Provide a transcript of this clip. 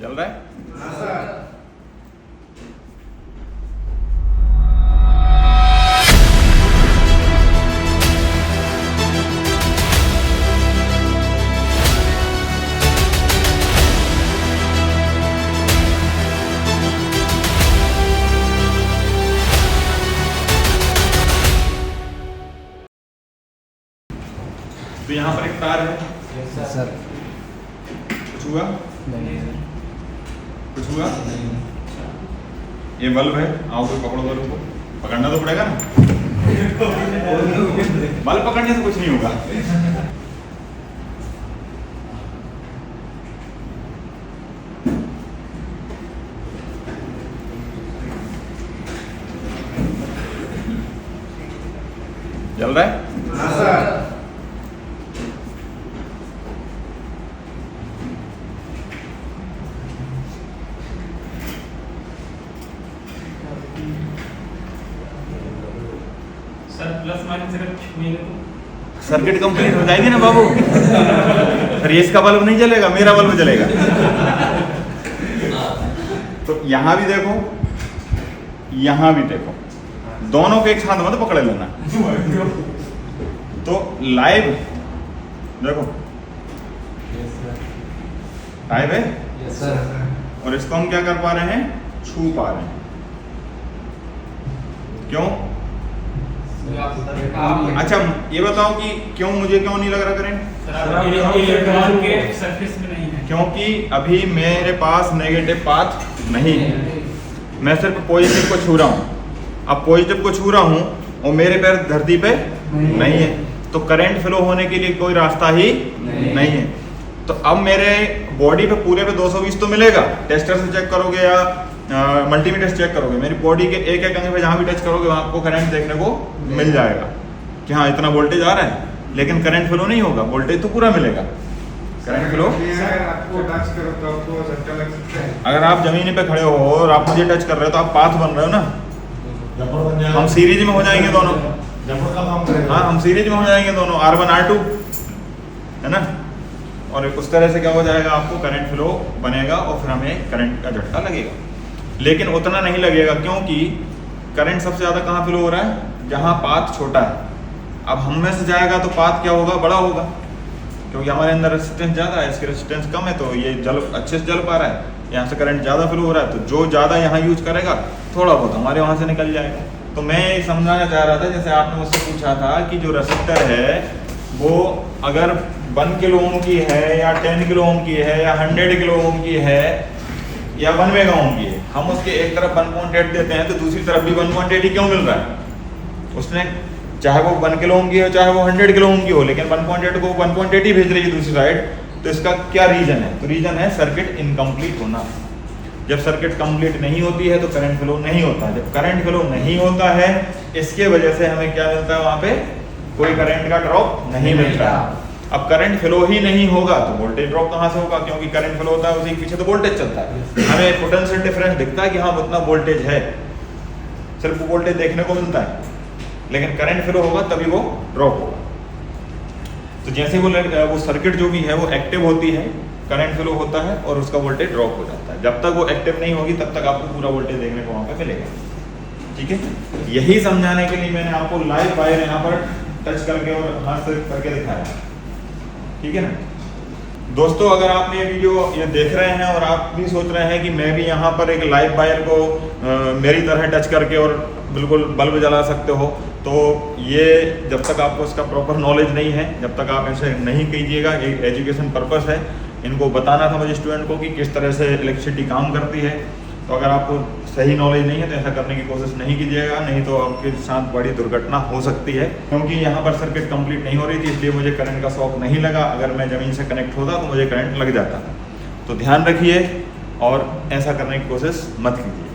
चल रहा है? हाँ सर। तो यहाँ पर एक तार है सर। कुछ हुआ? नहीं कुछ हुआ? ये बल्ब है, आओ कोई पकड़ो बल्ब को, पकड़ना तो पड़ेगा ना। बल्ब पकड़ने से कुछ नहीं होगा। चल रहा है? हाँ सर। सर प्लस माइनस सिर्फ छूएंगे तो सर्किट कंप्लीट हो जाएगी ना बाबू। फिर इसका बल्ब नहीं जलेगा, मेरा बल्ब जलेगा। तो यहाँ भी देखो, यहाँ भी देखो, दोनों को एक साथ मत पकड़ लेना। तो लाइव देखो, लाइव है यस सर। और इसको हम क्या कर पा रहे हैं? छू पा रहे हैं। क्यों? अच्छा ये बताओ कि क्यों मुझे क्यों नहीं लग रहा करंट? इलेक्ट्रॉन के सरफेस में नहीं है क्योंकि अभी मेरे पास नेगेटिव पाथ नहीं है, मैं सिर्फ पॉजिटिव को छू रहा हूँ। अब पॉजिटिव को छू रहा हूँ और मेरे पैर धरती पे नहीं है, तो करंट फ्लो होने के लिए कोई रास्ता ही नहीं है। तो अब मेरे बॉडी पे पूरे पे 220 तो मिलेगा। टेस्टर से चेक करोगे या मल्टीमीटर से चेक करोगे, मेरी बॉडी के एक एक अंग पे जहाँ भी टच करोगे वहाँ आपको करंट देखने को मिल जाएगा कि हाँ इतना वोल्टेज आ रहा है, लेकिन करंट फ्लो नहीं होगा। वोल्टेज तो पूरा मिलेगा, करंट फ्लो। आपको टच करो तो आपको झटका लग सकता है। अगर आप जमीन पे खड़े हो और आप मुझे टच कर रहे हो तो आप पाथ बन रहे हो ना। हम सीरीज में हो जाएंगे दोनों। हाँ हम सीरीज में हो जाएंगे दोनों, R1 R2 है ना। और उस तरह से क्या हो जाएगा, आपको करंट फ्लो बनेगा और फिर हमें करंट का झटका लगेगा। लेकिन उतना नहीं लगेगा क्योंकि करंट सबसे ज़्यादा कहाँ फ्लो हो रहा है? जहाँ पाथ छोटा है। अब हम में से जाएगा तो पाथ क्या होगा? बड़ा होगा, क्योंकि हमारे अंदर रेजिस्टेंस ज़्यादा है, इसकी रेजिस्टेंस कम है, तो ये जल अच्छे से जल पा रहा है। यहाँ से करंट ज़्यादा फ्लो हो रहा है, तो जो ज़्यादा यहाँ यूज करेगा थोड़ा बहुत हमारे वहाँ से निकल जाएगा। तो मैं ये समझाना चाह रहा था, जैसे आपने मुझसे पूछा था कि जो रेसिस्टर है वो अगर 1 किलो ओम की है या 10 किलो ओम की है या 100 किलो ओम की है या 1 मेगा ओम की है, हम उसके एक तरफ 1.8 देते हैं तो दूसरी तरफ भी 1.8 ही क्यों मिल रहा है? उसने चाहे वो 1 किलो ओम की हो चाहे वो 100 किलो ओम की हो, लेकिन 1.8 को 1.8 ही भेज रही है दूसरी साइड। तो इसका क्या रीजन है? तो रीजन है सर्किट इनकम्प्लीट होना। जब सर्किट कंप्लीट नहीं होती है तो करंट फ्लो नहीं होता। जब करंट फ्लो नहीं होता है, इसके वजह से हमें क्या मिलता है? वहाँ पे कोई करंट का ड्रॉप नहीं मिलता। अब करंट फ्लो ही नहीं होगा तो वोल्टेज ड्रॉप कहाँ से होगा? क्योंकि करंट फ्लो होता है उसी के पीछे तो वोल्टेज चलता है। हमें पोटेंशियल डिफरेंस दिखता है कि हाँ उतना वोल्टेज है, सिर्फ वोल्टेज देखने को मिलता है, लेकिन करंट फ्लो होगा तभी वो ड्रॉप होगा। तो जैसे वो सर्किट जो भी है वो एक्टिव होती है, करंट फ्लो होता है और उसका वोल्टेज ड्रॉप हो जाता है। जब तक वो एक्टिव नहीं होगी तब तक आपको पूरा वोल्टेज देखने को वहाँ पे मिलेगा। ठीक है, यही समझाने के लिए मैंने आपको लाइव वायर यहाँ पर टच करके और हाथ से करके दिखाया। ठीक है ना दोस्तों, अगर आप ये वीडियो ये देख रहे हैं और आप भी सोच रहे हैं कि मैं भी यहाँ पर एक लाइव वायर को मेरी तरह टच करके और बिल्कुल बल्ब जला सकते हो, तो ये जब तक आपको इसका प्रॉपर नॉलेज नहीं है, जब तक आप ऐसे नहीं कीजिएगा। एक एजुकेशन पर्पस है, इनको बताना था मुझे स्टूडेंट को कि किस तरह से इलेक्ट्रिसिटी काम करती है। तो अगर आपको सही नॉलेज नहीं है तो ऐसा करने की कोशिश नहीं कीजिएगा, नहीं तो आपके साथ बड़ी दुर्घटना हो सकती है। क्योंकि यहाँ पर सर्किट कंप्लीट नहीं हो रही थी, इसलिए मुझे करंट का शॉक नहीं लगा। अगर मैं ज़मीन से कनेक्ट होता तो मुझे करंट लग जाता। तो ध्यान रखिए और ऐसा करने की कोशिश मत कीजिए।